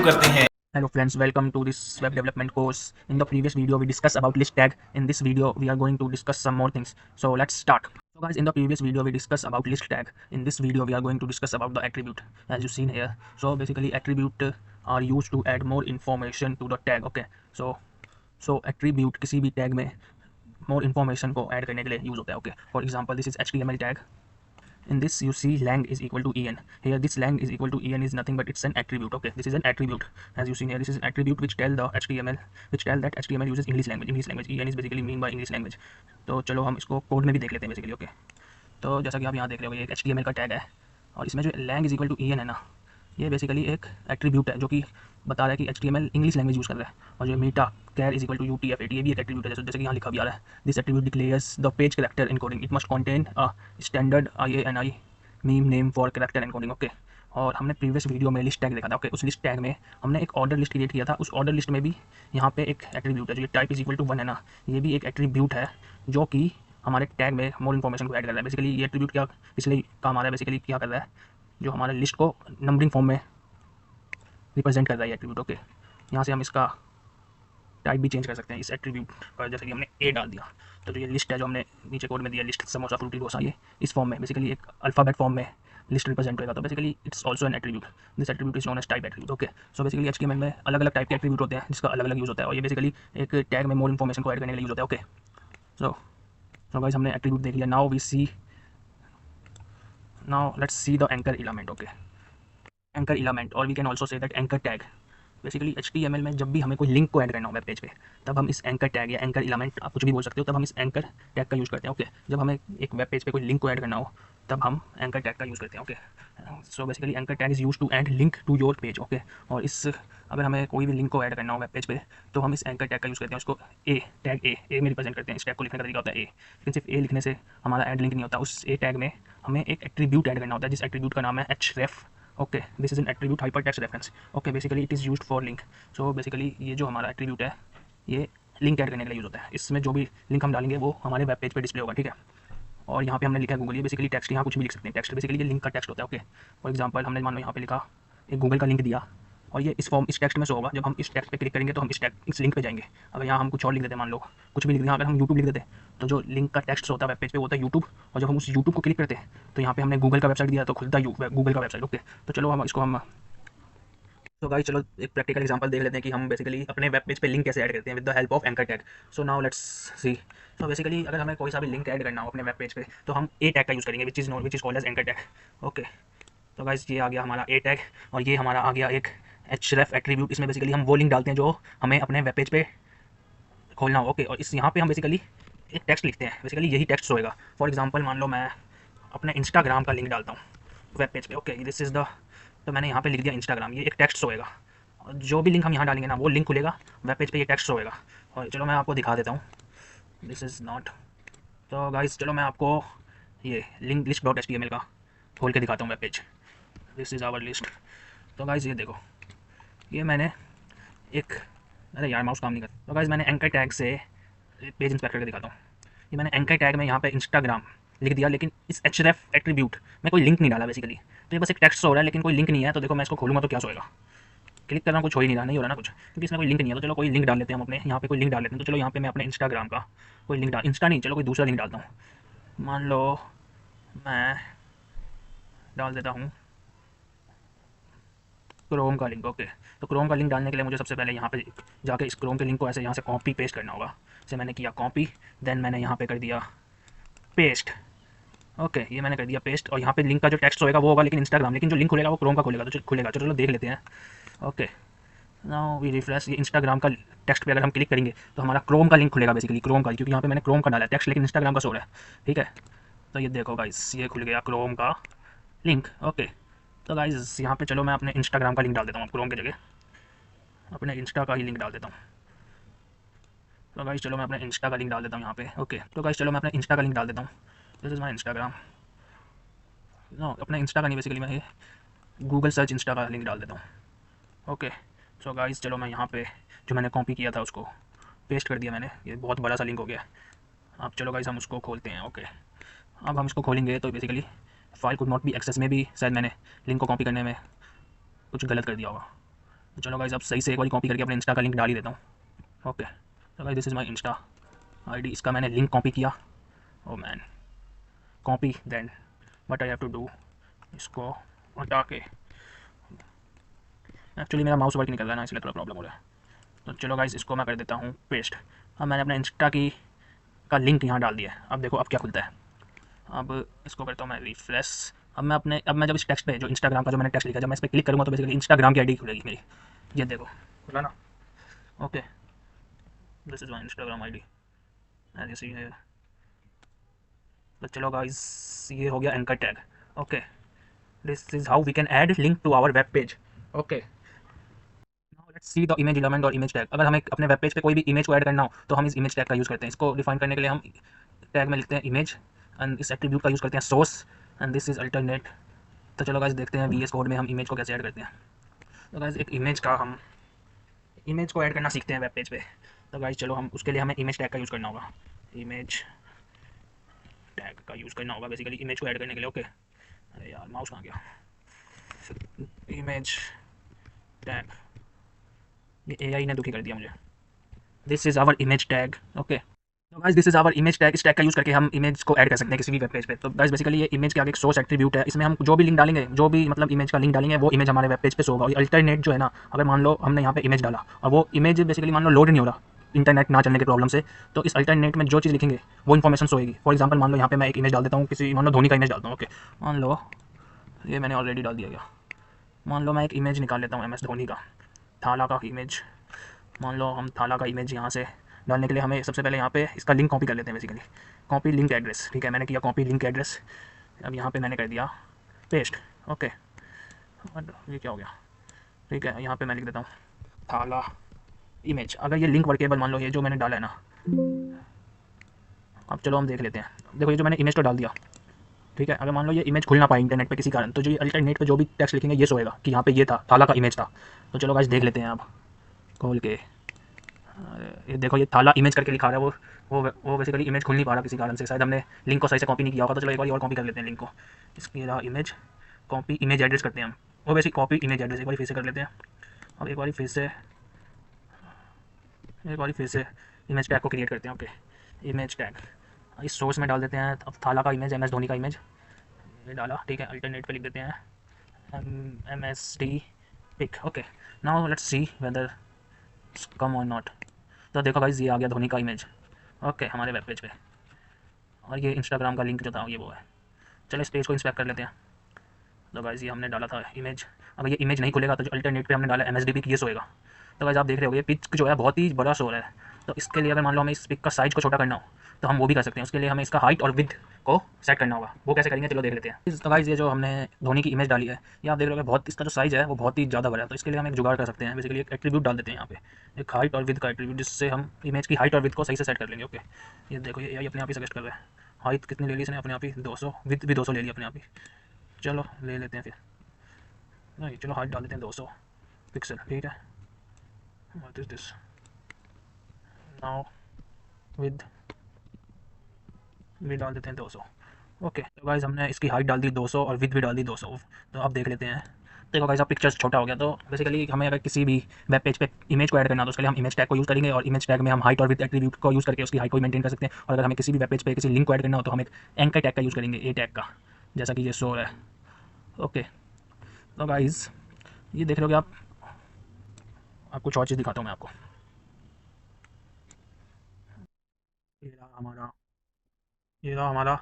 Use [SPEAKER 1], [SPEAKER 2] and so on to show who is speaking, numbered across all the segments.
[SPEAKER 1] करते हैं।
[SPEAKER 2] Hello friends, welcome to this web development course. In the previous video we discussed about list tag. In this video we are going to discuss some more things. So let's start. So guys, in the previous video we discussed about list tag. In this video we are going to discuss about the attribute as you seen here. So basically attribute are used to add more information to the tag. Okay, so attribute किसी भी tag में more information को add करने के लिए use होता है. Okay, for example this is HTML tag. In this you see lang is equal to en. Here this lang is equal to en is nothing but it's an attribute. Okay, this is an attribute. As you see here, this is an attribute which tell the HTML, which tell that HTML uses English language. En is basically mean by English language. तो चलो हम इसको code में भी देख लेते हैं basically. Okay, तो जैसा कि आप यहाँ देख रहे हो ये एक HTML का टैग है और इसमें जो lang is equal to en है ना, ये बेसिकली एक एट्रीब्यूट है जो कि बता रहा है कि HTML इंग्लिश लैंग्वेज यूज़ कर रहा है. और जो मीटा कैर इज इक्वल टू UTF-8 ये भी एक एट्रीब्यूट है जैसे कि यहाँ लिखा भी आ रहा है. This attribute declares the page character encoding. It must contain a standard IANI meme name for character encoding. Okay, और हमने प्रीवियस वीडियो में लिस्ट टैग देखा था. ओके, उस लिस्ट टैग में हमने एक ऑर्डर लिस्ट क्रिएट किया था. उस ऑर्डर लिस्ट में भी यहाँ पे एक एट्रीब्यूट है जो ये टाइप इज इक्वल टू 1 है ना, ये भी एक एट्रीब्यूट है जो कि हमारे टैग में मोर इन्फॉर्मेशन को ऐड कर रहा है. बेसिकली ये एट्रीब्यूट क्या इसलिए काम आ रहा है, बेसिकली क्या कर रहा है, जो हमारे लिस्ट को नंबरिंग फॉर्म में रिप्रेजेंट कर रहा है एट्रीब्यूट. ओके, यहाँ से हम इसका टाइप भी चेंज कर सकते हैं इस एट्रीब्यूट पर. जैसे कि हमने ए डाल दिया तो जो ये लिस्ट है जो हमने नीचे कोड में दिया लिस्ट समोसा फ्रूटी डोसा, ये इस फॉर्म में बेसिकली एक अल्फ़ाबेट फॉर्म में लिस्ट रिप्रेजेंट होगा. तो basically it's also an attribute. This attribute is known as type attribute. Okay, so basically HTML में अलग अलग टाइप के एट्रीब्यूट होते हैं जिसका अलग अलग यूज़ होता है और ये बेसिकली एक टैग में मोर इन्फॉर्मेशन को ऐड करने के लिए यूज़ होता है. ओके, सो गाइस हमने एट्रीब्यूट देख लिया. Now let's see the anchor element. Okay, anchor element और we can also say that anchor tag. Basically HTML में जब भी हमें कोई लिंक को ऐड करना हो वेब पेज पे, तब हम इस एंकर टैग या एंकर एलिमेंट आप कुछ भी बोल सकते हो, तब हम इस एंकर टैग का यूज़ करते हैं. ओके, जब हमें एक वेब पेज पे कोई लिंक को ऐड करना हो तब हम एंकर टैग का यूज़ करते हैं. Okay, so basically anchor tag is use to add link to your page. Okay, और इस अगर हमें कोई भी लिंक को ऐड करना हो वेब पेज पे तो हम इस एंकर टैग का यूज़ करते हैं. उसको टैग ए में रिप्रेजेंट करते हैं. इस टैग को लिखने का तरीका होता है ए, लेकिन सिर्फ ए लिखने से हमारा ऐड लिंक नहीं होता. उस ए टैग में हमें एक एट्रीब्यूट ऐड करना होता है जिस एट्रीब्यूट का नाम है href. Okay, this is an attribute hypertext reference. Okay, basically it is used for link. So basically ये जो हमारा एट्रीब्यूट है ये लिंक ऐड करने के लिए यूज़ होता है. इसमें जो भी लिंक हम डालेंगे वो हमारे वेब पेज पे डिस्प्ले होगा. ठीक है, और यहाँ पे हमने लिखा है गूगल. ये बेसिकली टेक्स्ट, यहाँ कुछ भी लिख सकते हैं. टेक्स्ट बेसिकली ये लिंक का टेक्स्ट होता है. ओके, फॉर एग्जांपल हमने मान लो यहाँ पे लिखा एक गूगल का लिंक दिया और ये इस टेक्स्ट में शो होगा. जब हम इस टेक्स्ट पे क्लिक करेंगे तो हम इस लिंक पे जाएंगे. अगर यहाँ हम कुछ और लिख देते हैं, मान लो कुछ भी लिख दें, यहाँ पर हम यूट्यूब लिख देते हैं, तो जो लिंक का टेक्स्ट होता है वेब पेज पे वो होता है यूट्यूब. और जब हम उस यूट्यूब को क्लिक करते हैं तो यहाँ पे हमने गूगल का वेबसाइट दिया तो खुलता है गूगल का वेबसाइट. ओके, तो चलो हम इसको तो गाइस चलो एक प्रैक्टिकल एग्जांपल देख लेते हैं कि हम बेसिकली अपने वेब पेज पे लिंक कैसे ऐड करते हैं with the help of anchor tag. So now let's C. So basically अगर हमें कोई सा भी लिंक ऐड करना हो अपने वेब पेज पे तो हम ए टैग का यूज़ करेंगे which is called as anchor tag. Okay, तो गाइस ये आ गया हमारा ए टैग और ये हमारा आ गया एक href एट्रीब्यूट. इसमें बेसिकली हम वो लिंक डालते हैं जो हमें अपने वेब पेज पे खोलना हो. ओके, और इस यहाँ पे हम बेसिकली एक टेक्स्ट लिखते हैं. बेसिकली यही टेक्स्ट होएगा. फॉर एग्जांपल मान लो मैं अपने इंस्टाग्राम का लिंक डालता हूँ वेब पेज पे. ओके, दिस इज़ द, तो मैंने यहाँ पे लिख दिया इंस्टाग्राम. ये एक टेक्स्ट होएगा और जो भी लिंक हम यहाँ डालेंगे ना वो लिंक खुलेगा वेब पेज पे, ये टेक्स्ट होएगा. और चलो मैं आपको दिखा देता हूँ. This is not. तो गाइस चलो मैं आपको ये लिंक लिस्ट डॉट HTML का खोल के दिखाता हूँ web page. This is our list. तो गाइस ये देखो, ये मैंने एक, अरे यार माउस काम नहीं करता. तो गाइस मैंने एंकर टैग से पेज इंस्पेक्टर का दिखाता हूँ. ये मैंने एंकर टैग में यहाँ पे इंस्टाग्राम लिख दिया, लेकिन इस href एट्रीब्यूट में कोई लिंक नहीं डाला बेसिकली. तो ये बस एक टेक्स्ट हो रहा है लेकिन कोई लिंक नहीं है. तो देखो मैं इसको खोलूँगा तो क्या होएगा, क्लिक करना कुछ हो ही नहीं रहा, नहीं हो रहा ना कुछ, क्योंकि इसमें कोई लिंक नहीं है. तो चलो कोई लिंक डाल लेते हैं हम अपने यहाँ पे कोई लिंक डाल लेते हैं. तो चलो यहाँ पे मैं अपने इंस्टाग्राम का कोई लिंक इंस्टा नहीं, चलो कोई दूसरा लिंक डालता हूँ. मान लो मैं डाल देता हूँ क्रोम का लिंक. ओके, तो क्रोम का लिंक डालने के लिए मुझे सबसे पहले यहाँ पे जाके इस क्रोम के लिंक को ऐसे यहाँ से कॉपी पेस्ट करना होगा. जैसे मैंने किया कॉपी, देन मैंने यहाँ पे कर दिया पेस्ट. ओके, ये मैंने कर दिया पेस्ट और यहाँ पे लिंक का जो टेक्स्ट होगा वो होगा लेकिन इंस्टाग्राम, लेकिन जो लिंक खुलेगा वो क्रोम का खुलेगा. तो खुलेगा, चलो देख लेते हैं. Okay, now we refresh. ये इंस्टाग्राम का टेक्स्ट पे अगर हम क्लिक करेंगे तो हमारा क्रोम का लिंक खुलेगा बेसिकली, क्रोम का, क्योंकि यहाँ पे मैंने क्रोम का डाला है टेक्स्ट लेकिन इंस्टाग्राम का शो रहा है. ठीक है, तो ये देखो गाइस ये खुल गया क्रोम का लिंक. ओके, तो गाइस यहाँ पे चलो मैं अपने इंस्टाग्राम का लिंक डाल देता हूँ क्रोम की जगह, अपने इंस्टा का ही लिंक डाल देता हूँ. तो गाइस चलो मैं अपने इंस्टा का लिंक डाल देता हूँ यहाँ पे. ओके, तो गाइस चलो मैं अपने इंस्टा का लिंक डाल देता हूँ. This is my Instagram. No, अपने इंस्टा का नहीं, बेसिकली मैं ये गूगल सर्च इंस्टा का लिंक डाल देता हूँ. ओके, सो गाइस चलो मैं यहाँ पे जो मैंने कॉपी किया था उसको पेस्ट कर दिया मैंने. ये बहुत बड़ा सा लिंक हो गया. अब चलो गाइस हम उसको खोलते हैं. ओके, अब हम इसको खोलेंगे तो basically file could not be access में भी शायद मैंने लिंक को कॉपी करने में कुछ गलत कर दिया होगा. तो चलो गाइस अब सही से एक बार कॉपी करके अपने इंस्टा का लिंक डाल ही देता हूँ। ओके तो guys this is my insta ID, इसका मैंने लिंक कॉपी किया। Oh man, copy then what I have to do, इसको हटा के, एक्चुअली मेरा माउस वर्क नहीं कर रहा है ना, इसलिए थोड़ा प्रॉब्लम हो रहा है। तो चलो गाइस इसको मैं कर देता हूँ पेस्ट। अब मैंने अपने इंस्टा की का लिंक यहाँ डाल दिया है। अब देखो अब क्या खुलता है। अब इसको करता हूँ मैं रिफ्रेश। अब मैं जब इस टेक्स्ट पे जो इंस्टाग्राम का जो मैंने टेक्स्ट लिखा, जब मैं इस पर क्लिक करूँगा तो बेसिकली इंस्टाग्राम की आईडी खुलेगी मेरी। ये देखो खुला ना। Okay this is my Instagram ID as you see है। तो चलो गाइस ये हो गया anchor tag. Okay this is how we can add link to our web page. Okay now let's see the image element और image tag. अगर हमें अपने वेब पेज पे कोई भी इमेज को ऐड करना हो तो हम इस इमेज टैग का यूज़ करते हैं। इसको डिफाइन करने के लिए हम टैग में लिखते हैं इमेज एंड इस एट्रीब्यूट का यूज़ करते हैं source and this is alternate. तो चलो गाइस देखते हैं VS कोड में हम इमेज को कैसे ऐड करते हैं। तो गाइस एक इमेज को ऐड करना सीखते हैं वेब पेज पे। तो गाइस चलो हम उसके लिए हमें इमेज टैग का यूज़ करना होगा। इमेज टैग का यूज़ करना होगा बेसिकली इमेज को ऐड करने के लिए। ओके अरे यार माउस कहाँ गया। इमेज टैग, ये AI ने दुखी कर दिया मुझे। This is our image tag. Okay तो guys this is our image tag. इस टैग का यूज़ करके हम इमेज को ऐड कर सकते हैं किसी भी वेब पेज पे। तो गाइस बेसिकली ये इमेज के आगे एक सोर्स एट्रीब्यूट है, इसमें हम जो भी लिंक डालेंगे, जो भी मतलब इमेज का लिंक डालेंगे वो इमेज हमारे वेब पेज पे शो होगा। और अल्टरनेट जो है ना, अगर मान लो हमने यहाँ पे इमेज डाला और वो इमेज बेसिकली मान लो लोड नहीं हो रहा इंटरनेट ना चलने के प्रॉब्लम से, तो इस अल्टरनेट में जो चीज़ लिखेंगे वो इन्फॉर्मेशन होएगी। फॉर एग्जाम्पल मान लो यहाँ पे मैं एक इमेज डाल देता हूँ, किसी मान लो धोनी का इमेज डालता हूँ। ओके मान लो ये मैंने ऑलरेडी डाल दिया गया। मान लो मैं एक इमेज निकाल लेता हूँ MS धोनी का, थाला का इमेज। मान लो हम थाला का इमेज यहाँ से डालने के लिए हमें सबसे पहले यहाँ पे इसका लिंक कॉपी कर लेते हैं बेसिकली। कॉपी लिंक एड्रेस, ठीक है मैंने किया कॉपी लिंक एड्रेस। अब यहाँ पे मैंने कर दिया पेस्ट। ओके ये क्या हो गया, ठीक है यहाँ पे मैं लिख देता हूँ थाला इमेज। अगर ये लिंक वर्केबल मान लो ये जो मैंने डाला है ना, अब चलो हम देख लेते हैं। देखो ये जो मैंने इमेज तो डाल दिया, ठीक है। अगर मान लो ये इमेज खुल ना पाए इंटरनेट पे किसी कारण, तो जो ये अल्टरनेट पे जो भी टेक्स्ट लिखेंगे ये सोएगा कि यहाँ पे ये था थाला का इमेज था। तो चलो गाइस देख लेते हैं अब खोल के। ये देखो ये थाला इमेज करके लिखा रहा है, वो बेसिकली इमेज खुल नहीं पा रहा किसी कारण से, शायद हमने लिंक को सही से कॉपी नहीं किया होगा। तो चलो एक बार और कॉपी कर लेते हैं लिंक को। इसकी रहा इमेज, कॉपी इमेज एड्रेस करते हैं हम, वो वैसे कॉपी इमेज एड्रेस एक बार फिर से कर लेते हैं। और एक बार फिर से इमेज टैग को क्रिएट करते हैं। ओके इमेज टैग इस सोर्स में डाल देते हैं। अब थाला का इमेज MS धोनी का इमेज ये डाला, ठीक है। अल्टरनेट पे लिख देते हैं MSD pic. Okay now let's see whether come और नॉट। तो देखो गाइस ये आ गया धोनी का इमेज ओके हमारे वेब पेज पे, और ये इंस्टाग्राम का लिंक जो था ये वो है। चलो इस पेज को इंस्पेक्ट कर लेते हैं। तो गाइस ये हमने डाला था इमेज, अगर ये इमेज नहीं खुलेगा तो जो अल्टरनेट पे हमने डाला MSD पिक ये सोएगा। तो गाइस आप देख रहे हो ये पिक जो है बहुत ही बड़ा शो रहा है। तो इसके लिए अगर मान लो हमें इस पिक का साइज़ को छोटा करना हो तो हम वो भी कर सकते हैं। उसके लिए हमें इसका हाइट और विड्थ को सेट करना होगा। वो कैसे करेंगे चलो देख लेते हैं। तो गाइस ये जो हमने धोनी की इमेज डाली है, ये आप देख रहे हो बहुत इसका जो साइज़ है वो बहुत ही ज़्यादा बड़ा है। तो इसके लिए हम एक जुगाड़ कर सकते हैं, बेसिकली एक एट्रीब्यूट डाल देते हैं यहाँ पे, एक हाइट और विड्थ का एट्रीब्यूट, जिससे हम इमेज की हाइट और विड्थ को सही से सेट कर लेंगे। ओके ये देखो ये अपने आप ही सजेस्ट कर रहा है। हाइट कितनी ले ली इसने अपने आप ही 200, विड्थ भी 200 ले लिया अपने आप ही। चलो ले लेते हैं फिर, नहीं चलो हाइट डाल देते हैं 200 पिक्सल, ठीक है। What is this now, with भी डाल देते हैं 200। ओके तो गाइस हमने इसकी हाइट डाल दी 200 और विथ भी डाल दी 200। तो अब देख लेते हैं। देखो गाइस अब पिक्चर्स छोटा हो गया। तो बेसिकली हमें अगर किसी भी वेब पेज पे इमेज को ऐड करना तो उसके लिए हम इमेज टैग को यूज़ करेंगे, और इमेज टैग में हम हाइट और विथ एट्रीब्यूट को यूज़ करके उसकी हाइट को मेंटेन कर सकते हैं। और अगर हमें किसी भी वेब पेज पे किसी लिंक को ऐड करना हो तो हम एक एंकर टैग का यूज़ करेंगे, ए टैग का, जैसा कि ये शो है। ओके तो गाइस ये देख रहे हो आप, कुछ और चीज़ दिखाता हूँ मैं आपको। ये रहा हमारा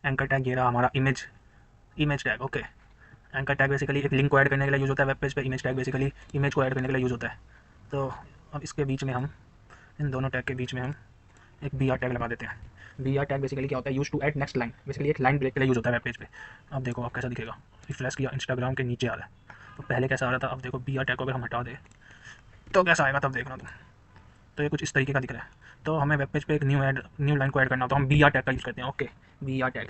[SPEAKER 2] एंकर टैग, ये रहा हमारा image tag. Okay anchor tag basically एक लिंक को ऐड करने के लिए यूज़ होता है वेब पेज पे। इमेज टैग बेसिकली इमेज को ऐड करने के लिए यूज़ होता है। तो अब इसके बीच में हम, इन दोनों टैग के बीच में हम एक BR टैग लगा देते हैं। BR टैग बेसिकली क्या होता है, use to add next line, basically एक लाइन ब्रेक के लिए यूज़ होता है वेब पेज पे। अब देखो अब कैसा दिखेगा, रिफ्रेश किया इंस्टाग्राम के नीचे आ रहा है। तो पहले कैसा आ रहा था, अब देखो BR टैग को अगर हम हटा दें तो कैसा आएगा तब देखना तुम। तो ये कुछ इस तरीके का दिख रहा है। तो हमें वेब पेज पे एक न्यू लाइन को ऐड करना हो तो हम BR टैग का यूज़ करते हैं। ओके BR टैग,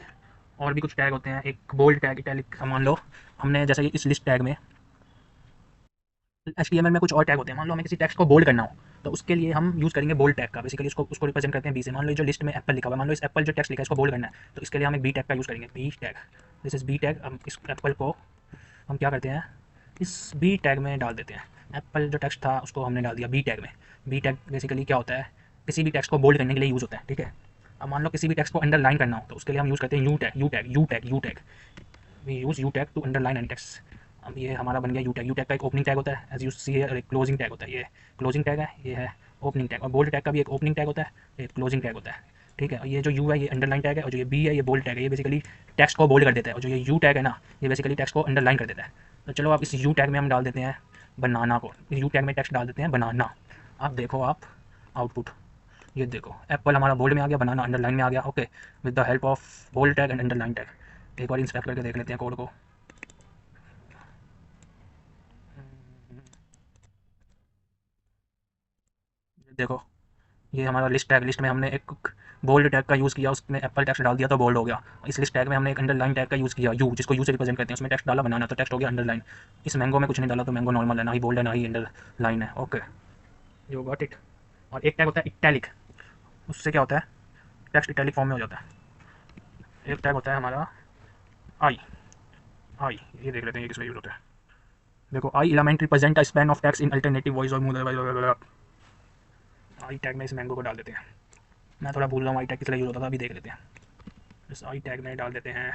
[SPEAKER 2] और भी कुछ टैग होते हैं, एक बोल्ड टैग, इटैलिक। मान लो हमने जैसे इस लिस्ट टैग में HTML में कुछ और टैग होते हैं, मान लो हमें किसी टेक्स्ट को बोल्ड करना हो तो उसके लिए हम यूज़ करेंगे बोल्ड टैग का। बेसिकली उसको रिप्रेजेंट करते हैं बी से। मान लो जो लिस्ट में एप्पल लिखा हुआ है, मान लो इस एप्पल जो टेक्स्ट लिखा है इसको बोल्ड करना है तो इसके लिए हम एक बी टैग का यूज़ करेंगे, b tag. This is b tag. हम इस एप्पल को हम क्या करते हैं, इस बी टैग में डाल देते हैं। एप्पल जो टेक्स्ट था उसको हमने डाल दिया बी टैग में। बी टैग बेसिकली क्या होता है, किसी भी टेक्स्ट को बोल्ड करने के लिए यूज़ होता है, ठीक है। अब मान लो किसी भी टेक्स्ट को अंडरलाइन करना हो तो उसके लिए हम यूज़ करते हैं u tag, u tag, u tag, u tag. We use u tag to underline any text. अब ये हमारा बन गया यू टैग। यू टैग का एक ओपनिंग टैग होता है एज यू सी है, और एक क्लोजिंग टैग होता है। ये क्लोजिंग टैग है, ये है ओपनिंग टैग। और बोल्ड टैग का भी एक ओपनिंग टैग होता है, एक क्लोजिंग टैग होता है, ठीक है। और ये जो यू है ये अंडरलाइन टैग है, और जो ये बी है ये बोल्ड टैग है। ये बेसिकली टेक्स्ट को बोल्ड कर देता है, और जो ये यू टैग है ना ये बेसिकली टेक्स्ट को अंडरलाइन कर देता है। तो चलो आप इस यू टैग में हम डाल देते हैं बनाना को। इस यू टैग में टेक्स्ट डाल देते हैं बनाना। आप देखो आप आउटपुट, ये देखो एप्पल हमारा बोल्ड में आ गया, बनाना अंडरलाइन में आ गया। Okay, with the help of bold tag and underline tag. एक बार इंस्पेक्ट करके देख लेते हैं कोड को। देखो ये हमारा लिस्ट टैग, लिस्ट में हमने एक बोल्ड टैग का यूज़ किया, उसमें एप्पल टेक्स्ट डाल दिया तो बोल्ड हो गया। इस लिस्ट टैग में हमने एक अंडरलाइन टैग का यूज़ किया, यू जिसको यू से रिप्रेजेंट करते हैं, उसमें टेक्स्ट डाला बनाना तो टेक्स्ट हो गया अंडरलाइन। इस मैंगो में कुछ नहीं डाला तो मैंगो नॉर्मल है, ना ही बोल्ड है ना ही अंडरलाइन है। Okay, you got it. और एक टैग होता है इटैलिक, उससे क्या होता है टेक्स्ट इटैलिक फॉर्म में हो जाता है। एक टैग होता है हमारा आई, आई ये देख लेते हैं ये किस लिए यूज़ होता है। देखो आई element represent a span of text in alternative voice और आई टैग में इस मैंगो को डाल देते हैं। मैं थोड़ा भूल रहा हूँ आई टैग किस लिए यूज़ होता था, अभी देख लेते हैं। इस आई टैग में डाल देते हैं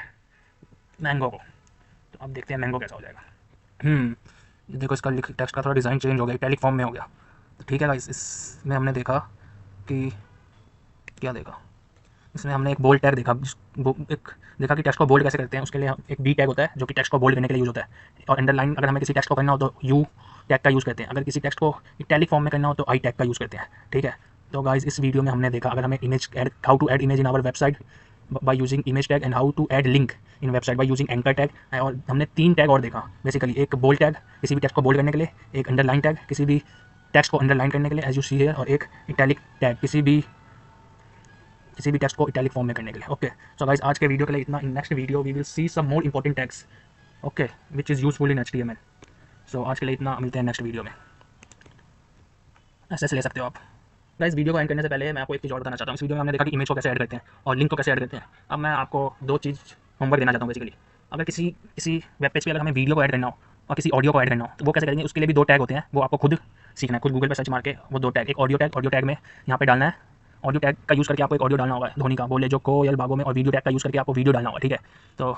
[SPEAKER 2] मैंगो को, तो अब देखते हैं मैंगो कैसा हो जाएगा। ये देखो इसका टेक्स्ट का थोड़ा डिज़ाइन चेंज हो गया, इटैलिक फॉर्म में हो गया। तो ठीक है गाइस, इसमें हमने देखा कि क्या देखा, इसमें हमने एक बोल्ड टैग देखा, एक देखा कि टेक्स्ट को बोल्ड कैसे करते हैं। उसके लिए एक बी टैग होता है जो कि टेक्स्ट को बोल्ड करने के लिए यूज़ होता है। और अंडरलाइन अगर हमें किसी टेक्स्ट को करना हो तो यू टैग का यूज़ करते हैं। अगर किसी टेक्स्ट को इटैलिक फॉर्म में करना हो तो आई टैग का यूज़ करते हैं, ठीक है। तो गाइस इस वीडियो में हमने देखा अगर हमें image add, how to add image in our website by using image tag, and how to add link in website by using anchor tag. और हमने 3 टैग और देखा बेसिकली, एक बोल्ड टैग किसी भी टेक्स्ट को बोल्ड करने के लिए, एक अंडरलाइन टैग किसी भी टेक्स्ट को अंडरलाइन करने के लिए एज यू सी है, और एक इटैलिक टैग किसी भी टेक्स्ट को इटैलिक फॉर्म में करने के लिए। ओके, सो गाइस आज के वीडियो के लिए इतना। In next video we will see some more important tags, okay, which is useful in HTML। So आज के लिए इतना, मिलते हैं नेक्स्ट वीडियो में। ऐसे ले सकते हो आप। गाइस वीडियो को एंड करने से पहले मैं आपको एक चीज़ और बताना चाहता हूँ। इस वीडियो में हमने देखा कि इमेज को कैसे ऐड करते हैं और लिंक को कैसे ऐड करते हैं। अब मैं आपको 2 चीज़ होमवर्क देना चाहता हूँ बेसिकली। अगर किसी वेब पेज पे अगर हमें वीडियो को ऐड करना हो और किसी ऑडियो को ऐड करना हो तो वो कैसे करेंगे, उसके लिए भी 2 टैग होते हैं, वो आपको खुद सीखना है। खुद गूगल पर सर्च मार के वो 2 टैग, एक ऑडियो टैग में यहाँ पे डालना है। ऑडियो टैग का यूज़ करके आपको एक ऑडियो डालना होगा, धोनी का बोले जो कोयल बागों में, और वीडियो टैग का यूज़ करके आपको वीडियो डालना होगा, ठीक है। तो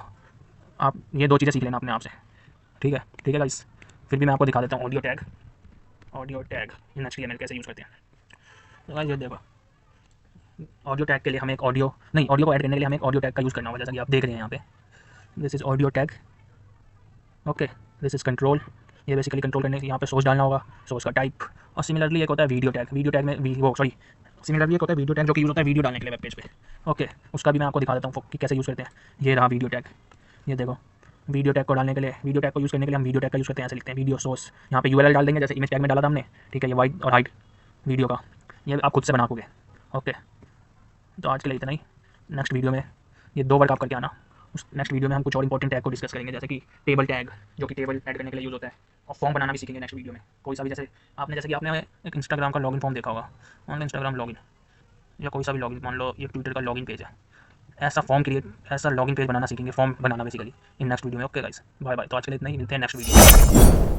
[SPEAKER 2] आप ये 2 चीज़ें सीख लेना अपने आप से, ठीक है गाइस। फिर भी मैं आपको दिखा देता हूँ ऑडियो टैग इन HTML कैसे यूज़ करते हैं। तो गाइस ये देखो, ऑडियो टैग के लिए हमें एक ऑडियो को ऐड करने के लिए हमें एक ऑडियो टैग का यूज़ करना होगा, जैसा कि आप देख रहे हैं यहाँ पे। This is audio tag, okay, this is control. ये बेसिकली कंट्रोल करने के यहाँ पे सोर्स डालना होगा, सोर्स का टाइप। और सिमिलरली एक होता है वीडियो टैग में सिमिलरली एक होता है वीडियो टैग जो कि यूज़ होता है वीडियो डालने के लिए वेब पेज पे। ओके, उसका भी मैं आपको दिखा देता हूँ कि कैसे यूज़ करते हैं। ये रहा वीडियो टैग, ये देखो वीडियो टैग को डालने के लिए, वीडियो टैग को यूज़ करने के लिए हम वीडियो टैग का यूज़ करते हैं। ऐसे लिखते हैं वीडियो सोर्स, यहाँ पे URL डाल देंगे जैसे इमेज टैग में डाला था हमने, ठीक है। ये वाइड और हाइट वीडियो का, ये आप खुद से बना पाओगे। ओके, तो आज के लिए इतना ही। नेक्स्ट वीडियो में ये 2 वर्क आप करके आना। उस नेक्स्ट वीडियो में हम कुछ और इंपॉर्टेंट टैग को डिस्कस करेंगे, जैसे कि टेबल टैग जो कि टेबल ऐड करने के लिए यूज़ होता है, और फॉर्म बनाना भी सीखेंगे नेक्स्ट वीडियो में। कोई सा भी, जैसे कि आपने एक इंस्टाग्राम का लॉगिन फॉर्म देखा होगा, ऑनलाइन इंस्टाग्राम लॉगिन, या कोई सा भी लॉगिन, मान लो ये ट्विटर का लॉगिन पेज है, ऐसा लॉगिन पेज बनाना सीखेंगे, फॉर्म बनाना बेसिकली इन नेक्स्ट वीडियो में। Okay guys, bye bye. तो आज के लिए इतना ही, मिलते हैं नेक्स्ट वीडियो में।